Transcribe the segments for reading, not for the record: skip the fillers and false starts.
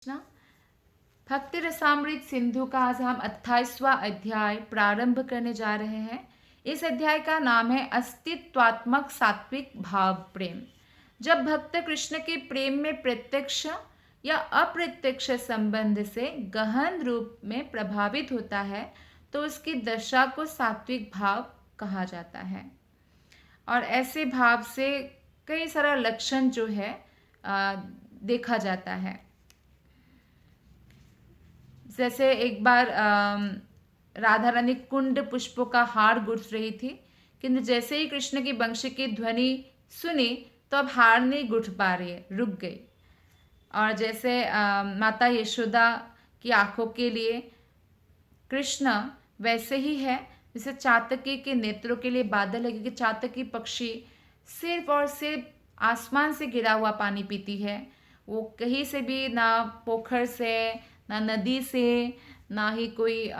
कृष्णा। भक्ति रसामृत सिंधु का आज हम 28वां अध्याय प्रारंभ करने जा रहे हैं। इस अध्याय का नाम है अस्तित्वात्मक सात्विक भाव प्रेम। जब भक्त कृष्ण के प्रेम में प्रत्यक्ष या अप्रत्यक्ष संबंध से गहन रूप में प्रभावित होता है तो उसकी दशा को सात्विक भाव कहा जाता है। और ऐसे भाव से कई सारा लक्षण जो है देखा जाता है। जैसे एक बार राधा रानी कुंड पुष्पों का हार गुथ रही थी, किंतु जैसे ही कृष्ण की बंशी की ध्वनि सुनी तो अब हार नहीं गुथ पा रही है, रुक गई। और जैसे माता यशोदा की आंखों के लिए कृष्ण वैसे ही है जैसे चातकी के नेत्रों के लिए बादल है, क्योंकि चातकी पक्षी सिर्फ और सिर्फ आसमान से गिरा हुआ पानी पीती है। वो कहीं से भी, ना पोखर से, ना नदी से, ना ही कोई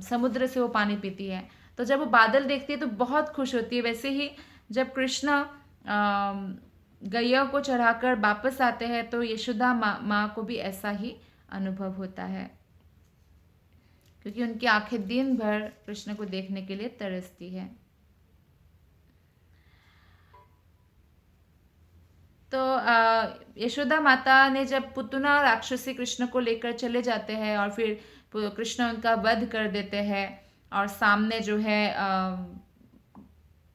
समुद्र से वो पानी पीती है। तो जब वो बादल देखती है तो बहुत खुश होती है। वैसे ही जब कृष्ण गैया को चढ़ाकर वापस आते हैं तो यशोदा माँ को भी ऐसा ही अनुभव होता है, क्योंकि उनकी आंखें दिन भर कृष्ण को देखने के लिए तरसती है। तो यशोदा माता ने जब पुतना राक्षसी कृष्ण को लेकर चले जाते हैं और फिर कृष्ण उनका वध कर देते हैं और सामने जो है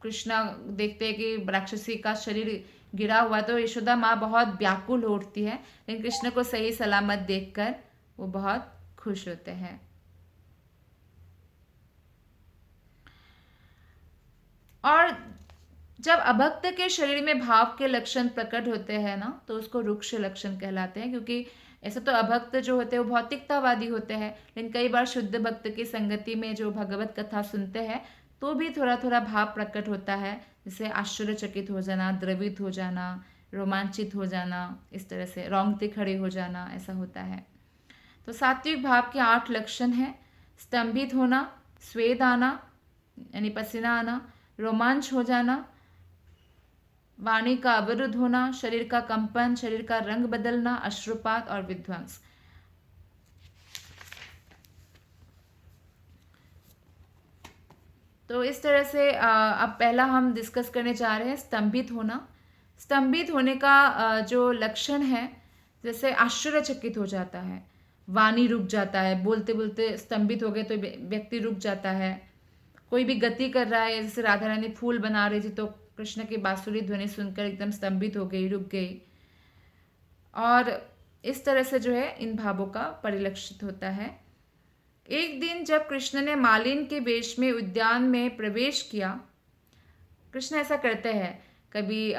कृष्ण देखते हैं कि राक्षसी का शरीर गिरा हुआ, तो यशोदा माँ बहुत व्याकुल हो उठती है, लेकिन कृष्ण को सही सलामत देखकर वो बहुत खुश होते हैं। और जब अभक्त के शरीर में भाव के लक्षण प्रकट होते हैं ना, तो उसको रुक्ष लक्षण कहलाते हैं। क्योंकि ऐसे तो अभक्त जो होते हैं वो भौतिकतावादी होते हैं, लेकिन कई बार शुद्ध भक्त की संगति में जो भगवत कथा सुनते हैं तो भी थोड़ा थोड़ा भाव प्रकट होता है, जैसे आश्चर्यचकित हो जाना, द्रवित हो जाना, रोमांचित हो जाना, इस तरह से रोंगटे खड़े हो जाना, ऐसा होता है। तो सात्विक भाव के 8 लक्षण हैं: स्तंभित होना, स्वेद आना यानी पसीना आना, रोमांच हो जाना, वाणी का अवरुद्ध होना, शरीर का कंपन, शरीर का रंग बदलना, अश्रुपात और विध्वंस। तो इस तरह से अब पहला हम डिस्कस करने जा रहे हैं स्तंभित होना। स्तंभित होने का जो लक्षण है, जैसे आश्चर्यचकित हो जाता है, वाणी रुक जाता है, बोलते बोलते स्तंभित हो गए तो व्यक्ति रुक जाता है। कोई भी गति कर रहा है, जैसे राधा रानी फूल बना रही थी तो कृष्ण की बांसुरी ध्वनि सुनकर एकदम स्तंभित हो गई, रुक गई। और इस तरह से जो है इन भावों का परिलक्षित होता है। एक दिन जब कृष्ण ने मालिन के वेश में उद्यान में प्रवेश किया, कृष्ण ऐसा करते हैं, कभी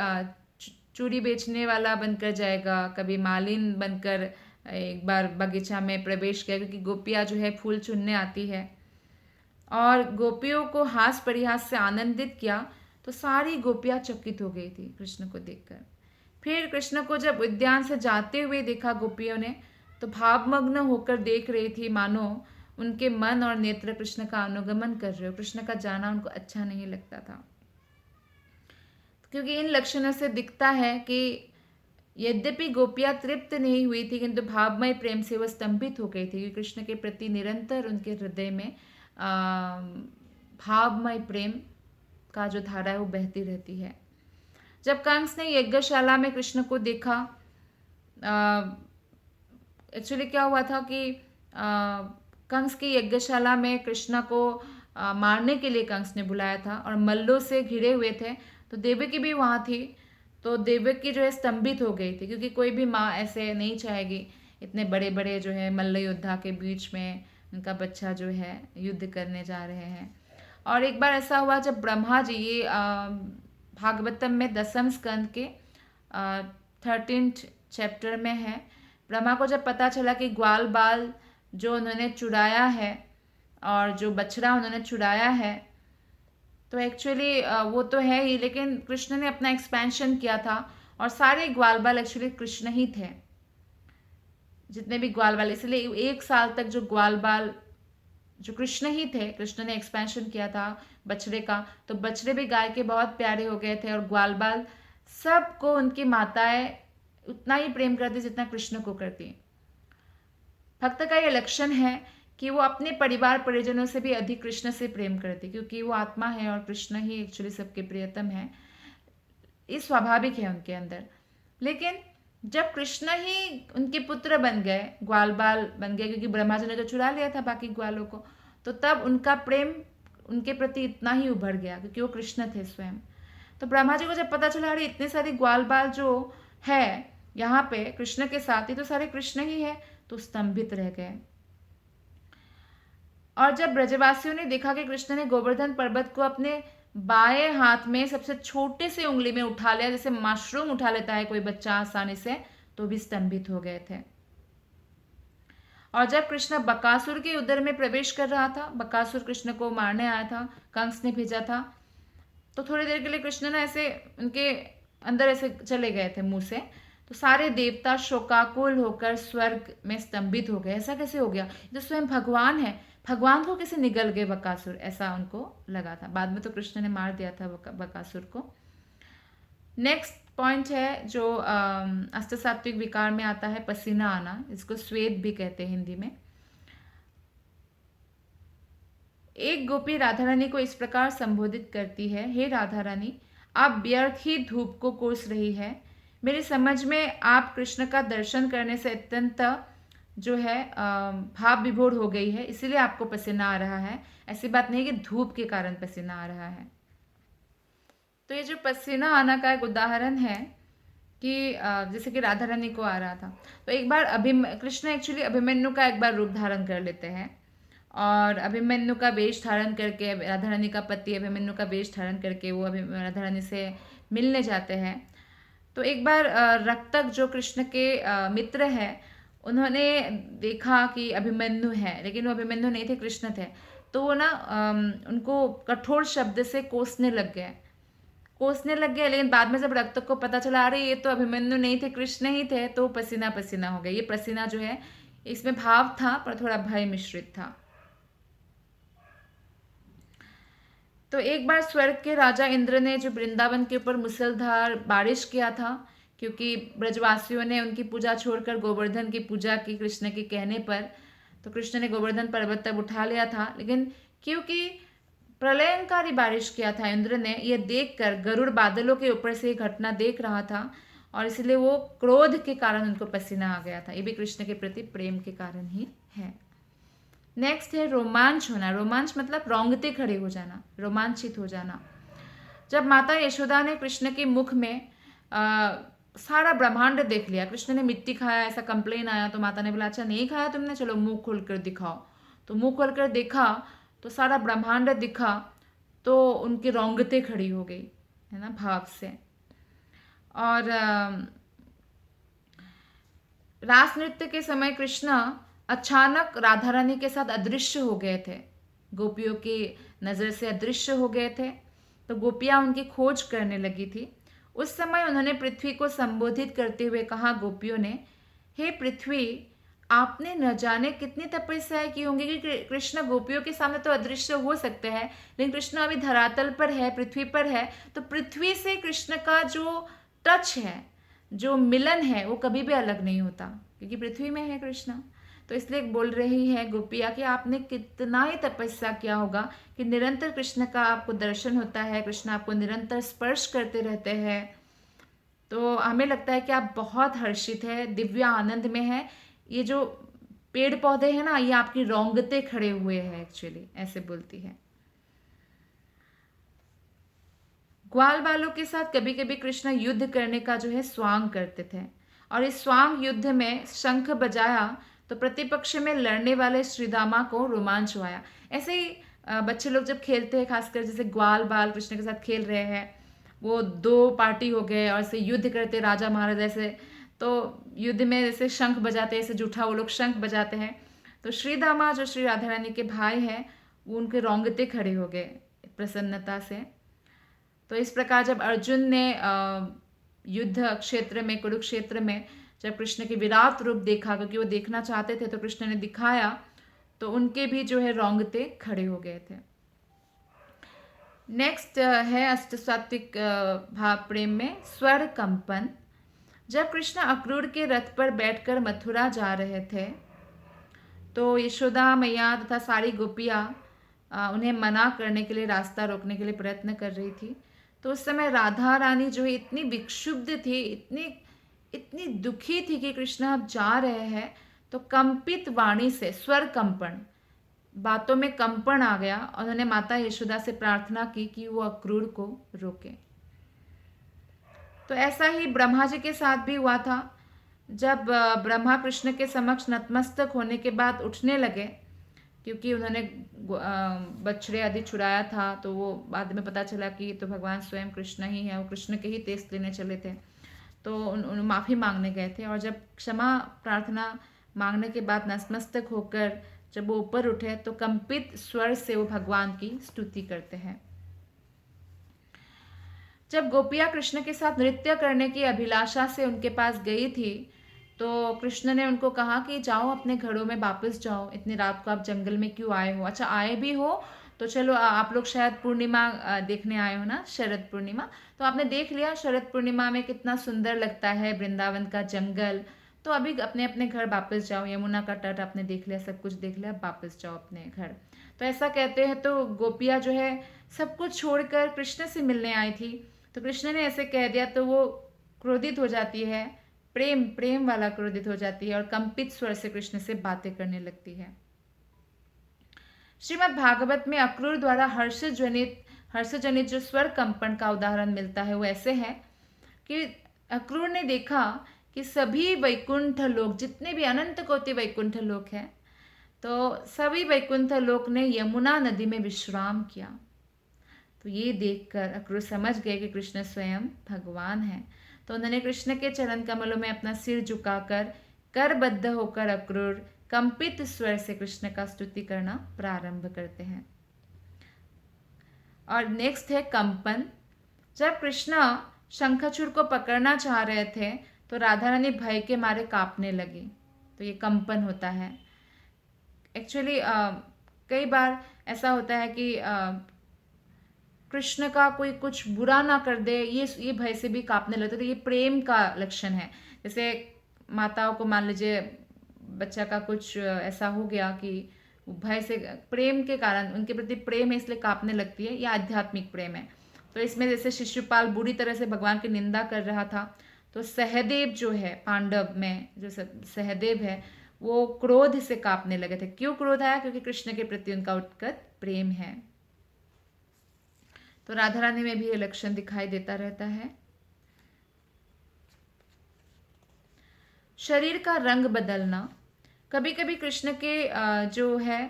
चूड़ी बेचने वाला बनकर जाएगा, कभी मालिन बनकर एक बार बगीचा में प्रवेश किया, क्योंकि गोपियाँ जो है फूल चुनने आती है, और गोपियों को हास परिहास से आनंदित किया। तो सारी गोपियाँ चकित हो गई थी कृष्ण को देखकर। फिर कृष्ण को जब उद्यान से जाते हुए देखा गोपियों ने, तो भावमग्न होकर देख रही थी, मानो उनके मन और नेत्र कृष्ण का अनुगमन कर रहे हो। कृष्ण का जाना उनको अच्छा नहीं लगता था, क्योंकि इन लक्षणों से दिखता है कि यद्यपि गोपियाँ तृप्त नहीं हुई थी, किंतु भावमय प्रेम से वह स्तंभित हो गई थी, क्योंकि कृष्ण के प्रति निरंतर उनके हृदय में भावमय प्रेम का जो धारा है वो बहती रहती है। जब कंस ने यज्ञशाला में कृष्ण को देखा, एक्चुअली क्या हुआ था कि कंस की यज्ञशाला में कृष्ण को मारने के लिए कंस ने बुलाया था और मल्लों से घिरे हुए थे। तो देवकी भी वहाँ थी, तो देवकी जो है स्तंभित हो गई थी, क्योंकि कोई भी माँ ऐसे नहीं चाहेगी इतने बड़े बड़े जो है मल्ल योद्धा के बीच में उनका बच्चा जो है युद्ध करने जा रहे हैं। और एक बार ऐसा हुआ जब ब्रह्मा जी, ये भागवतम में 10वें स्कंद के 13th चैप्टर में है, ब्रह्मा को जब पता चला कि ग्वाल बाल जो उन्होंने चुराया है और जो बछड़ा उन्होंने चुराया है, तो एक्चुअली वो तो है ही, लेकिन कृष्ण ने अपना एक्सपेंशन किया था और सारे ग्वाल बाल एक्चुअली कृष्ण ही थे, जितने भी ग्वाल बाल। इसलिए 1 साल तक जो ग्वाल बाल जो कृष्ण ही थे, कृष्ण ने एक्सपेंशन किया था बछड़े का, तो बछड़े भी गाय के बहुत प्यारे हो गए थे। और ग्वाल बाल सबको उनकी माताएं उतना ही प्रेम करती जितना कृष्ण को करती। भक्त का ये लक्षण है कि वो अपने परिवार परिजनों से भी अधिक कृष्ण से प्रेम करते, क्योंकि वो आत्मा है और कृष्ण ही एक्चुअली सबके प्रियतम है। ये स्वाभाविक है उनके अंदर। लेकिन जब कृष्ण ही उनके पुत्र बन गए, ग्वाल बाल बन गए, क्योंकि ब्रह्मा जी ने तो चुरा लिया था बाकी ग्वालों को, तो तब उनका प्रेम उनके प्रति इतना ही उभर गया, क्योंकि वो कृष्ण थे स्वयं। तो ब्रह्मा जी को जब पता चला अरे इतने सारे ग्वाल बाल जो है यहाँ पे कृष्ण के साथ, ही तो सारे कृष्ण ही है, तो स्तंभित रह गए। और जब ब्रजवासियों ने देखा कि कृष्ण ने गोवर्धन पर्वत को अपने बाएं हाथ में सबसे छोटे से उंगली में उठा लिया, जैसे मशरूम उठा लेता है कोई बच्चा आसानी से, तो भी स्तंभित हो गए थे। और जब कृष्ण बकासुर के उदर में प्रवेश कर रहा था, बकासुर कृष्ण को मारने आया था, कंस ने भेजा था, तो थोड़ी देर के लिए कृष्ण ना ऐसे उनके अंदर ऐसे चले गए थे मुंह से, तो सारे देवता शोकाकुल होकर स्वर्ग में स्तंभित हो गए। ऐसा कैसे हो गया, जो स्वयं भगवान है, भगवान को कैसे निगल गए बकासुर, ऐसा उनको लगा था। बाद में तो कृष्ण ने मार दिया था बकासुर को। नेक्स्ट पॉइंट है जो अष्टसात्विक विकार में आता है, पसीना आना, इसको स्वेद भी कहते हैं हिंदी में। एक गोपी राधा रानी को इस प्रकार संबोधित करती है, हे राधा रानी, आप व्यर्थ ही धूप को कोस रही है। मेरी समझ में आप कृष्ण का दर्शन करने से अत्यंत जो है भाव विभोर हो गई है, इसीलिए आपको पसीना आ रहा है। ऐसी बात नहीं कि धूप के कारण पसीना आ रहा है। तो ये जो पसीना आना का एक उदाहरण है कि जैसे कि राधा रानी को आ रहा था, तो एक बार कृष्ण एक्चुअली अभिमन्यु का एक बार रूप धारण कर लेते हैं, और अभिमन्यु का वेश धारण करके, राधा रानी का पति अभिमन्यु का वेश धारण करके वो राधा रानी से मिलने जाते हैं। तो एक बार रक्तक जो कृष्ण के मित्र हैं, उन्होंने देखा कि अभिमन्यु है, लेकिन वो अभिमन्यु नहीं थे, कृष्ण थे। तो वो ना उनको कठोर शब्द से कोसने लग गए, लेकिन बाद में जब रक्तक को पता चला अरे ये तो अभिमन्यु नहीं थे, कृष्ण ही थे, तो पसीना पसीना हो गया। ये पसीना जो है इसमें भाव था पर थोड़ा भय मिश्रित था। तो एक बार स्वर्ग के राजा इंद्र ने जो वृंदावन के ऊपर मुसलधार बारिश किया था, क्योंकि ब्रजवासियों ने उनकी पूजा छोड़कर गोवर्धन की पूजा की कृष्ण के कहने पर, तो कृष्ण ने गोवर्धन पर्वत तक उठा लिया था। लेकिन क्योंकि प्रलयंकारी बारिश किया था इंद्र ने, यह देखकर गरुड़ बादलों के ऊपर से ये घटना देख रहा था, और इसलिए वो क्रोध के कारण उनको पसीना आ गया था। ये भी कृष्ण के प्रति प्रेम के कारण ही है। नेक्स्ट है रोमांच होना। रोमांच मतलब रोंगटे खड़े हो जाना, रोमांचित हो जाना। जब माता यशोदा ने कृष्ण के मुख में सारा ब्रह्मांड देख लिया, कृष्ण ने मिट्टी खाया ऐसा कंप्लेन आया, तो माता ने बोला अच्छा नहीं खाया तुमने, चलो मुंह खोल कर दिखाओ। तो मुंह खोल कर देखा तो सारा ब्रह्मांड दिखा, तो उनकी रोंगटे खड़ी हो गई, है ना, भाव से। और रास नृत्य के समय कृष्ण अचानक राधा रानी के साथ अदृश्य हो गए थे, गोपियों की नज़र से अदृश्य हो गए थे। तो गोपियां उनकी खोज करने लगी थी। उस समय उन्होंने पृथ्वी को संबोधित करते हुए कहा गोपियों ने, हे पृथ्वी, आपने न जाने कितनी तपस्याएं की होंगी कि कृष्ण गोपियों के सामने तो अदृश्य हो सकते हैं, लेकिन कृष्ण अभी धरातल पर है, पृथ्वी पर है, तो पृथ्वी से कृष्ण का जो टच है, जो मिलन है, वो कभी भी अलग नहीं होता, क्योंकि पृथ्वी में है कृष्ण। तो इसलिए बोल रही है गोपिया कि आपने कितना ही तपस्या किया होगा कि निरंतर कृष्ण का आपको दर्शन होता है, कृष्ण आपको निरंतर स्पर्श करते रहते हैं। तो हमें लगता है कि आप बहुत हर्षित है, दिव्य आनंद में है। ये जो पेड़ पौधे हैं ना, ये आपकी रोंगटे खड़े हुए हैं, एक्चुअली ऐसे बोलती है। ग्वाल बालों के साथ कभी कभी कृष्ण युद्ध करने का जो है स्वांग करते थे, और इस स्वांग युद्ध में शंख बजाया तो प्रतिपक्ष में लड़ने वाले श्रीदामा को रोमांच हुआ। ऐसे ही बच्चे लोग जब खेलते हैं, खासकर जैसे ग्वाल बाल कृष्ण के साथ खेल रहे हैं, वो दो पार्टी हो गए और ऐसे युद्ध करते राजा महाराजा ऐसे, तो युद्ध में जैसे शंख बजाते हैं, ऐसे जूठा वो लोग शंख बजाते हैं, तो श्रीदामा जो श्री राधा रानी के भाई हैं, वो उनके रोंगटे खड़े हो गए प्रसन्नता से। तो इस प्रकार जब अर्जुन ने युद्ध क्षेत्र में, कुरुक्षेत्र में जब कृष्ण के विराट रूप देखा, क्योंकि वो देखना चाहते थे, तो कृष्ण ने दिखाया, तो उनके भी जो है रोंगटे खड़े हो गए थे। नेक्स्ट है अष्टसात्विक भाव प्रेम में स्वर कंपन। जब कृष्ण अक्रूर के रथ पर बैठकर मथुरा जा रहे थे, तो यशोदा मैया तथा सारी गोपियाँ उन्हें मना करने के लिए, रास्ता रोकने के लिए प्रयत्न कर रही थी। तो उस समय राधा रानी जो है इतनी विक्षुब्ध थी, इतनी इतनी दुखी थी कि कृष्ण अब जा रहे हैं, तो कंपित वाणी से स्वर कंपन, बातों में कंपन आ गया। उन्होंने माता यशोदा से प्रार्थना की कि वो अक्रूर को रोके। तो ऐसा ही ब्रह्मा जी के साथ भी हुआ था। जब ब्रह्मा कृष्ण के समक्ष नतमस्तक होने के बाद उठने लगे, क्योंकि उन्होंने बछड़े आदि छुड़ाया था, तो वो बाद में पता चला कि तो भगवान स्वयं कृष्ण ही है, वो कृष्ण के ही तेज लेने चले थे। तो उन माफ़ी मांगने गए थे, और जब क्षमा प्रार्थना मांगने के बाद नतमस्तक होकर जब वो ऊपर उठे, तो कंपित स्वर से वो भगवान की स्तुति करते हैं। जब गोपियाँ कृष्ण के साथ नृत्य करने की अभिलाषा से उनके पास गई थी, तो कृष्ण ने उनको कहा कि जाओ अपने घरों में वापस जाओ, इतनी रात को आप जंगल में क्यों आए हो? अच्छा, आए भी हो तो चलो, आप लोग शायद पूर्णिमा देखने आए हो ना, शरद पूर्णिमा। तो आपने देख लिया शरद पूर्णिमा में कितना सुंदर लगता है वृंदावन का जंगल। तो अभी अपने अपने घर वापस जाओ, यमुना का तट आपने देख लिया, सब कुछ देख लिया, वापस जाओ अपने घर। तो ऐसा कहते हैं। तो गोपियाँ जो है सब कुछ छोड़कर कृष्ण से मिलने आई थी। तो कृष्ण ने ऐसे कह दिया तो वो क्रोधित हो जाती है, प्रेम प्रेम वाला क्रोधित हो जाती है, और कंपित स्वर से कृष्ण से बातें करने लगती है। श्रीमद् भागवत में अक्रूर द्वारा हर्षजनित जो स्वर कंपन का उदाहरण मिलता है वो ऐसे है कि अक्रूर ने देखा कि सभी वैकुंठ लोक, जितने भी अनंत कोटि वैकुंठ लोक हैं, तो सभी वैकुंठ लोक ने यमुना नदी में विश्राम किया। तो ये देखकर अक्रूर समझ गए कि कृष्ण स्वयं भगवान है। तो उन्होंने कृष्ण के चरण कमलों में अपना सिर झुकाकर करबद्ध होकर अक्रूर कंपित स्वर से कृष्ण का स्तुति करना प्रारंभ करते हैं। और नेक्स्ट है कंपन। जब कृष्ण शंखचूड़ को पकड़ना चाह रहे थे, तो राधा रानी भय के मारे कांपने लगी। तो ये कंपन होता है। एक्चुअली कई बार ऐसा होता है कि कृष्ण का कोई कुछ बुरा ना कर दे, ये भय से भी कांपने लगते। तो ये प्रेम का लक्षण है। जैसे माताओं को मान लीजिए बच्चा का कुछ ऐसा हो गया कि भय से, प्रेम के कारण, उनके प्रति प्रेम है इसलिए कांपने लगती है, या आध्यात्मिक प्रेम है। तो इसमें जैसे शिशुपाल बुरी तरह से भगवान की निंदा कर रहा था, तो सहदेव जो है, पांडव में जो सहदेव है, वो क्रोध से कांपने लगे थे। क्यों क्रोध आया? क्योंकि कृष्ण के प्रति उनका उत्कट प्रेम है। तो राधा रानी में भी ये लक्षण दिखाई देता रहता है। शरीर का रंग बदलना। कभी कभी कृष्ण के जो है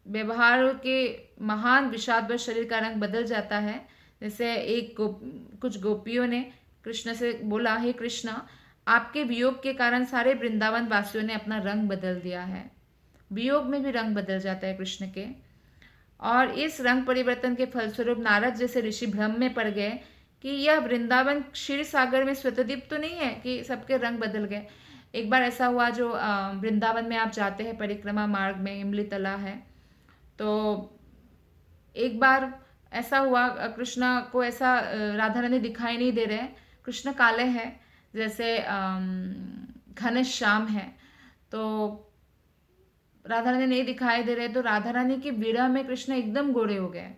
व्यवहार के महान विषादवश शरीर का रंग बदल जाता है। जैसे कुछ गोपियों ने कृष्ण से बोला, हे कृष्ण, आपके वियोग के कारण सारे वृंदावन वासियों ने अपना रंग बदल दिया है। वियोग में भी रंग बदल जाता है कृष्ण के। और इस रंग परिवर्तन के फलस्वरूप नारद जैसे ऋषि भ्रम में पड़ गए कि यह वृंदावन क्षीर सागर में स्वतदीप तो नहीं है कि सबके रंग बदल गए। एक बार ऐसा हुआ, जो वृंदावन में आप जाते हैं परिक्रमा मार्ग में इमली तला है, तो एक बार ऐसा हुआ कृष्ण को ऐसा राधा रानी दिखाई नहीं दे रहे। कृष्ण काले हैं, जैसे घने श्याम है, तो राधा रानी नहीं दिखाई दे रहे। तो राधा रानी की विरह में कृष्ण एकदम गोरे हो गए।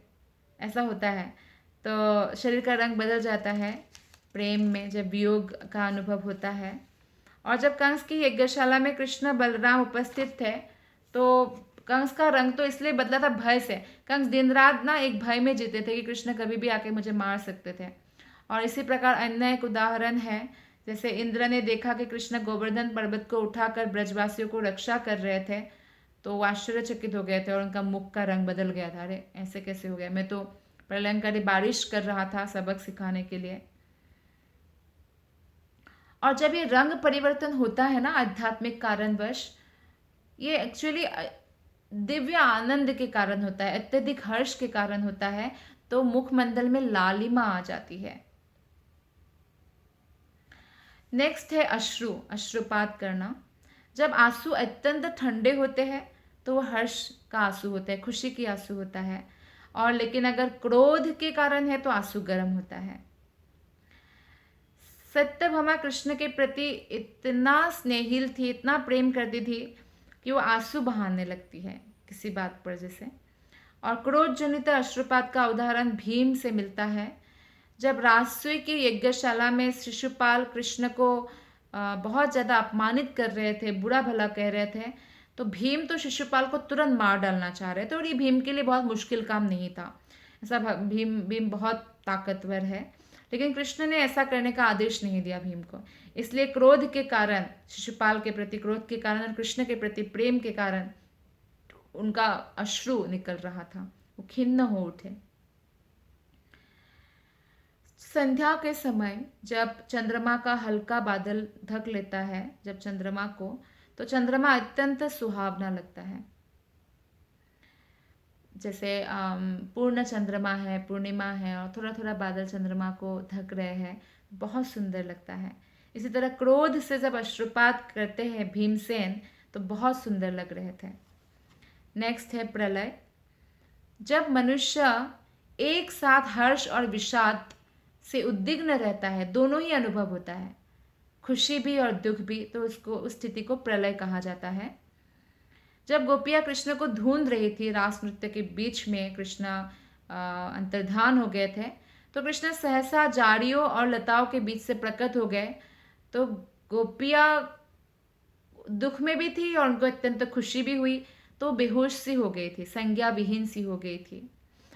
ऐसा होता है। तो शरीर का रंग बदल जाता है प्रेम में, जब वियोग का अनुभव होता है। और जब कंस की यज्ञशाला में कृष्ण बलराम उपस्थित थे, तो कंस का रंग तो इसलिए बदला था भय से। कंस दिन रात ना एक भय में जीते थे कि कृष्ण कभी भी आके मुझे मार सकते थे। और इसी प्रकार अन्य एक उदाहरण है, जैसे इंद्र ने देखा कि कृष्ण गोवर्धन पर्वत को उठाकर ब्रजवासियों को रक्षा कर रहे थे, तो वो आश्चर्यचकित हो गए थे और उनका मुख का रंग बदल गया था। अरे ऐसे कैसे हो गया, मैं तो प्रलयंकारी बारिश कर रहा था सबक सिखाने के लिए। और जब ये रंग परिवर्तन होता है ना आध्यात्मिक कारणवश, ये एक्चुअली दिव्य आनंद के कारण होता है, अत्यधिक हर्ष के कारण होता है। तो मुखमंडल में लालिमा आ जाती है। नेक्स्ट है अश्रु, अश्रुपात करना। जब आंसू अत्यंत ठंडे होते हैं तो वो हर्ष का आंसू होता है, खुशी की आंसू होता है। और लेकिन अगर क्रोध के कारण है तो आंसू गर्म होता है। सत्यभामा कृष्ण के प्रति इतना स्नेहिल थी, इतना प्रेम करती थी, कि वो आंसू बहाने लगती है किसी बात पर जैसे। और क्रोध जनित अश्रुपात का उदाहरण भीम से मिलता है। जब राजसूय की यज्ञशाला में शिशुपाल कृष्ण को बहुत ज़्यादा अपमानित कर रहे थे, बुरा भला कह रहे थे, तो भीम तो शिशुपाल को तुरंत मार डालना चाह रहे थे, और ये भीम के लिए बहुत मुश्किल काम नहीं था। ऐसा भीम भीम बहुत ताकतवर है, लेकिन कृष्ण ने ऐसा करने का आदेश नहीं दिया भीम को। इसलिए क्रोध के कारण, शिशुपाल के प्रति क्रोध के कारण और कृष्ण के प्रति प्रेम के कारण उनका अश्रु निकल रहा था, वो खिन्न हो उठे। संध्या के समय जब चंद्रमा का हल्का बादल ढक लेता है, जब चंद्रमा को, तो चंद्रमा अत्यंत सुहावना लगता है। जैसे पूर्ण चंद्रमा है, पूर्णिमा है, और थोड़ा थोड़ा बादल चंद्रमा को ढक रहे हैं, बहुत सुंदर लगता है। इसी तरह क्रोध से जब अश्रुपात करते हैं भीमसेन, तो बहुत सुंदर लग रहे थे। नेक्स्ट है प्रलय। जब मनुष्य एक साथ हर्ष और विषाद से उद्विग्न रहता है, दोनों ही अनुभव होता है, खुशी भी और दुख भी, तो उसको, उस स्थिति को प्रलय कहा जाता है। जब गोपियाँ कृष्ण को ढूंढ रही थी, रास नृत्य के बीच में कृष्ण अंतर्धान हो गए थे, तो कृष्ण सहसा झाड़ियों और लताओं के बीच से प्रकट हो गए। तो गोपियाँ दुख में भी थी और उनको अत्यंत खुशी भी हुई, तो बेहोश सी हो गई थी, संज्ञा विहीन सी हो गई थी,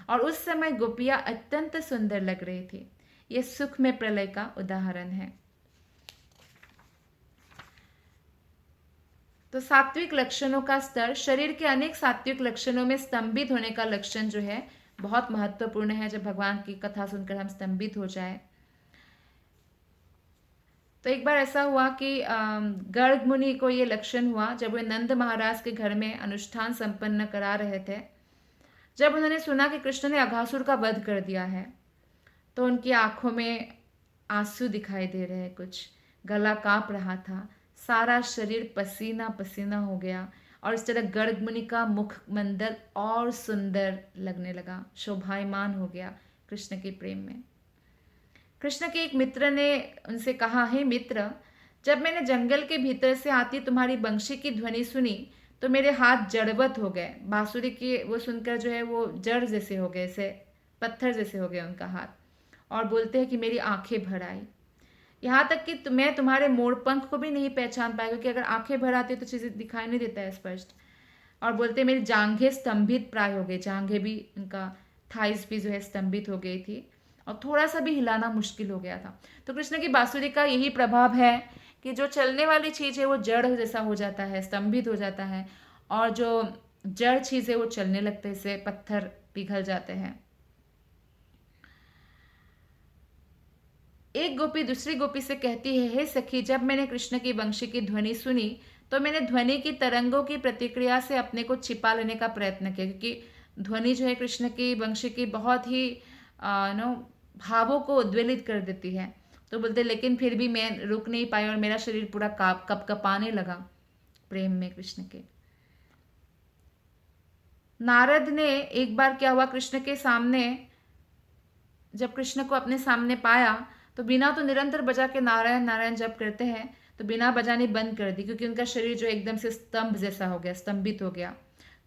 और उस समय गोपियाँ अत्यंत सुंदर लग रही थी। ये सुख में प्रलय का उदाहरण है। तो सात्विक लक्षणों का स्तर, शरीर के अनेक सात्विक लक्षणों में स्तंभित होने का लक्षण जो है बहुत महत्वपूर्ण है। जब भगवान की कथा सुनकर हम स्तंभित हो जाए, तो एक बार ऐसा हुआ कि गर्ग मुनि को ये लक्षण हुआ जब वे नंद महाराज के घर में अनुष्ठान संपन्न करा रहे थे। जब उन्होंने सुना कि कृष्ण ने अघासुर का वध कर दिया है, तो उनकी आंखों में आंसू दिखाई दे रहे, कुछ गला कांप रहा था, सारा शरीर पसीना पसीना हो गया, और इस तरह गर्ग मुनि का मुखमंडल और सुंदर लगने लगा, शोभायमान हो गया कृष्ण के प्रेम में। कृष्ण के एक मित्र ने उनसे कहा, हे मित्र, जब मैंने जंगल के भीतर से आती तुम्हारी बंशी की ध्वनि सुनी, तो मेरे हाथ जड़वत हो गए। बांसुरी की वो सुनकर जो है वो जड़ जैसे हो गए, से पत्थर जैसे हो गए उनका हाथ, और बोलते हैं कि मेरी आंखें भर आई। यहाँ तक कि मैं तुम्हारे मोरपंख को भी नहीं पहचान पाया, क्योंकि अगर आंखें भर आती तो चीज़ें दिखाई नहीं देता है स्पष्ट। और बोलते हैं मेरी जांघें स्तंभित प्राय हो गई, जांघें भी, उनका थाइस भी जो है स्तंभित हो गई थी, और थोड़ा सा भी हिलाना मुश्किल हो गया था। तो कृष्ण की बांसुरी का यही प्रभाव है कि जो चलने वाली चीज़ है वो जड़ जैसा हो जाता है, स्तंभित हो जाता है, और जो जड़ चीज़ है वो चलने लगते हैं, इससे पत्थर पिघल जाते हैं। एक गोपी दूसरी गोपी से कहती है, हे सखी, जब मैंने कृष्ण की बंशी की ध्वनि सुनी, तो मैंने ध्वनि की तरंगों की प्रतिक्रिया से अपने को छिपा लेने का प्रयत्न किया, क्योंकि ध्वनि जो है कृष्ण की बंशी की बहुत ही भावों को उद्वेलित कर देती है। तो बोलते लेकिन फिर भी मैं रुक नहीं पाई, और मेरा शरीर पूरा कपकपाने लगा प्रेम में कृष्ण के। नारद ने एक बार क्या हुआ, कृष्ण के सामने, जब कृष्ण को अपने सामने पाया, तो बिना तो निरंतर बजा के नारायण नारायण जप करते हैं, तो बिना बजाने बंद कर दी, क्योंकि उनका शरीर जो एकदम से स्तंभ जैसा हो गया, स्तंभित हो गया,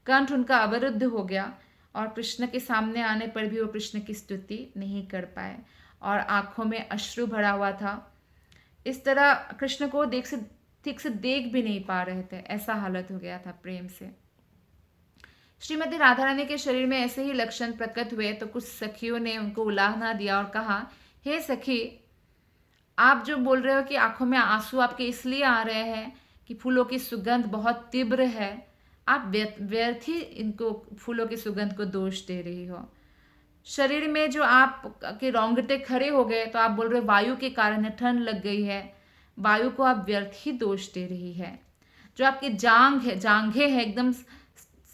कंठ उनका अवरुद्ध हो गया, और कृष्ण के सामने आने पर भी वो कृष्ण की स्तुति नहीं कर पाए, और आंखों में अश्रु भरा हुआ था। इस तरह कृष्ण को ठीक से देख भी नहीं पा रहे थे, ऐसा हालत हो गया था प्रेम से। श्रीमती राधा रानी के शरीर में ऐसे ही लक्षण प्रकट हुए, तो कुछ सखियों ने उनको उलाहना दिया और कहा, हे सखी, आप जो बोल रहे हो कि आंखों में आंसू आपके इसलिए आ रहे हैं कि फूलों की सुगंध बहुत तीव्र है, आप व्यर्थ ही इनको फूलों की सुगंध को दोष दे रही हो। शरीर में जो आप के रोंगटे खड़े हो गए, तो आप बोल रहे हो वायु के कारण है, ठंड लग गई है, वायु को आप व्यर्थ ही दोष दे रही है। जो आपकी जांघें है एकदम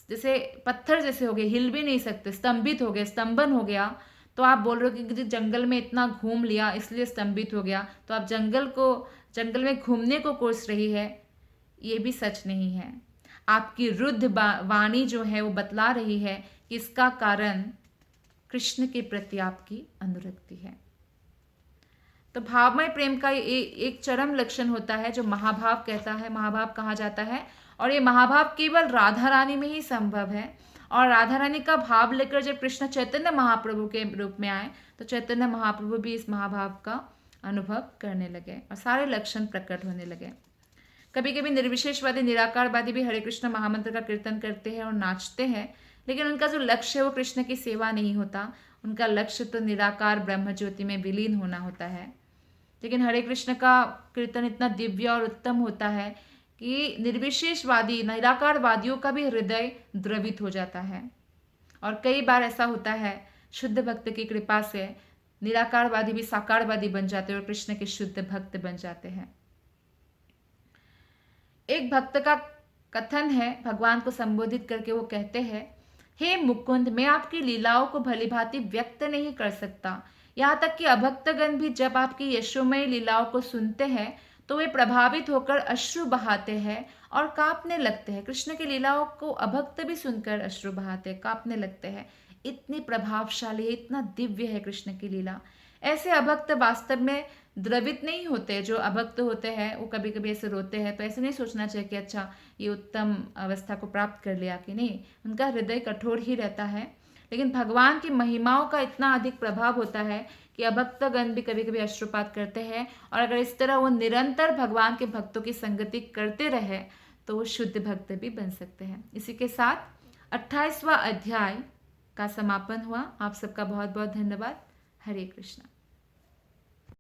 जैसे पत्थर जैसे हो गए, हिल भी नहीं सकते, स्तंभित हो गए, स्तंभन हो गया, तो आप बोल रहे हो कि जंगल में इतना घूम लिया इसलिए स्तंभित हो गया, तो आप जंगल में घूमने को कोस रही है, ये भी सच नहीं है। आपकी रुद्ध वाणी जो है वो बतला रही है कि इसका कारण कृष्ण के प्रति आपकी अनुरक्ति है। तो भावमय प्रेम का एक चरम लक्षण होता है जो महाभाव कहता है, महाभाव कहा जाता है, और ये महाभाव केवल राधा रानी में ही संभव है। और राधा रानी का भाव लेकर जब कृष्ण चैतन्य महाप्रभु के रूप में आए तो चैतन्य महाप्रभु भी इस महाभाव का अनुभव करने लगे और सारे लक्षण प्रकट होने लगे। कभी कभी निर्विशेषवादी निराकारवादी भी हरे कृष्ण महामंत्र का कीर्तन करते हैं और नाचते हैं, लेकिन उनका जो लक्ष्य है वो कृष्ण की सेवा नहीं होता, उनका लक्ष्य तो निराकार ब्रह्म ज्योति में विलीन होना होता है। लेकिन हरे कृष्ण का कीर्तन इतना दिव्य और उत्तम होता है कि निर्विशेषवादी निराकारवादियों का भी हृदय द्रवित हो जाता है। और कई बार ऐसा होता है शुद्ध भक्त की कृपा से निराकारवादी भी साकारवादी बन जाते हैं और कृष्ण के शुद्ध भक्त बन जाते हैं। एक भक्त का कथन है, भगवान को संबोधित करके वो कहते हैं, हे मुकुंद, मैं आपकी लीलाओं को भली भांति व्यक्त नहीं कर सकता। यहाँ तक कि अभक्तगण भी जब आपकी यशोमयी लीलाओं को सुनते हैं तो वे प्रभावित होकर अश्रु बहाते हैं और कांपने लगते हैं। कृष्ण की लीलाओं को अभक्त भी सुनकर अश्रु बहाते हैं, कांपने लगते हैं। इतनी प्रभावशाली है, इतना दिव्य है कृष्ण की लीला। ऐसे अभक्त वास्तव में द्रवित नहीं होते। जो अभक्त होते हैं वो कभी कभी ऐसे रोते हैं, तो ऐसे नहीं सोचना चाहिए कि अच्छा ये उत्तम अवस्था को प्राप्त कर लिया कि नहीं, उनका हृदय कठोर ही रहता है। लेकिन भगवान की महिमाओं का इतना अधिक प्रभाव होता है कि अभक्तगण भी कभी कभी अश्रुपात करते हैं, और अगर इस तरह वो निरंतर भगवान के भक्तों की संगति करते रहे तो वो शुद्ध भक्त भी बन सकते हैं। इसी के साथ 28वां अध्याय का समापन हुआ। आप सबका बहुत बहुत धन्यवाद। हरे कृष्णा।